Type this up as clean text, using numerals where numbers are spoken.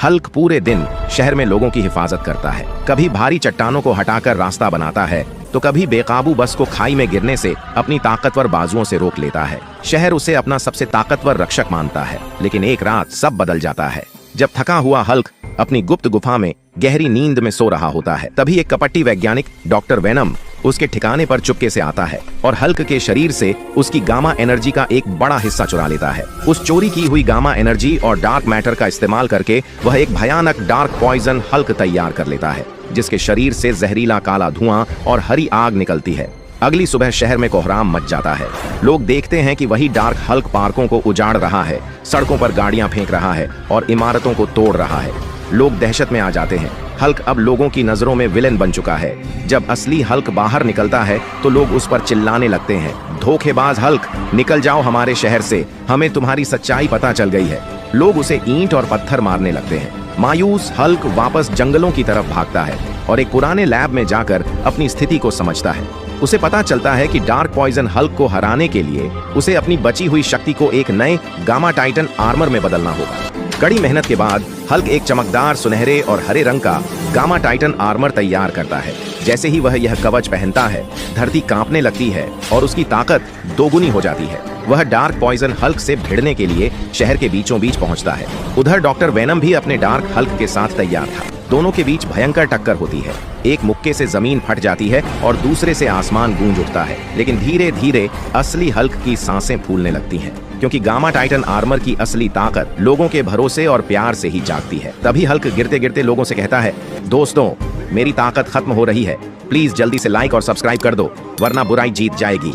Hulk पूरे दिन शहर में लोगों की हिफाजत करता है। कभी भारी चट्टानों को हटाकर रास्ता बनाता है तो कभी बेकाबू बस को खाई में गिरने से अपनी ताकतवर बाजुओं से रोक लेता है। शहर उसे अपना सबसे ताकतवर रक्षक मानता है। लेकिन एक रात सब बदल जाता है। जब थका हुआ हल्क अपनी गुप्त गुफा में गहरी नींद में सो रहा होता है, तभी एक कपटी वैज्ञानिक डॉक्टर वेनम उसके ठिकाने पर चुपके से आता है और हल्क के शरीर से उसकी गामा एनर्जी का एक बड़ा हिस्सा चुरा लेता है। उस चोरी की हुई गामा एनर्जी और डार्क मैटर का इस्तेमाल करके वह एक भयानक डार्क पॉइजन हल्क तैयार कर लेता है, जिसके शरीर से जहरीला काला धुआं और हरी आग निकलती है। अगली सुबह शहर में कोहराम मच जाता है। लोग देखते हैं कि वही डार्क हल्क पार्कों को उजाड़ रहा है, सड़कों पर गाड़ियां फेंक रहा है और इमारतों को तोड़ रहा है। लोग दहशत में आ जाते हैं। हल्क अब लोगों की नजरों में विलेन बन चुका है। जब असली हल्क बाहर निकलता है तो लोग उस पर चिल्लाने लगते हैं, धोखेबाज हल्क, निकल जाओ हमारे शहर से, हमें तुम्हारी सच्चाई पता चल गई है। लोग उसे ईंट और पत्थर मारने लगते हैं। मायूस हल्क वापस जंगलों की तरफ भागता है और एक पुराने लैब में जाकर अपनी स्थिति को समझता है। उसे पता चलता है कि डार्क पॉइजन हल्क को हराने के लिए उसे अपनी बची हुई शक्ति को एक नए गामा टाइटन आर्मर में बदलना होगा। कड़ी मेहनत के बाद हल्क एक चमकदार सुनहरे और हरे रंग का गामा टाइटन आर्मर तैयार करता है। जैसे ही वह यह कवच पहनता है, धरती कांपने लगती है और उसकी ताकत दोगुनी हो जाती है। वह डार्क पॉइजन हल्क से भिड़ने के लिए शहर के बीचों बीच पहुंचता है। उधर डॉक्टर वेनम भी अपने डार्क हल्क के साथ तैयार था। दोनों के बीच भयंकर टक्कर होती है। एक मुक्के से जमीन फट जाती है और दूसरे से आसमान गूंज उठता है। लेकिन धीरे धीरे असली हल्क की सांसें फूलने लगती हैं, क्योंकि गामा टाइटन आर्मर की असली ताकत लोगों के भरोसे और प्यार से ही जागती है। तभी हल्क गिरते गिरते लोगों से कहता है, दोस्तों, मेरी ताकत खत्म हो रही है, प्लीज जल्दी से लाइक और सब्सक्राइब कर दो, वरना बुराई जीत जाएगी।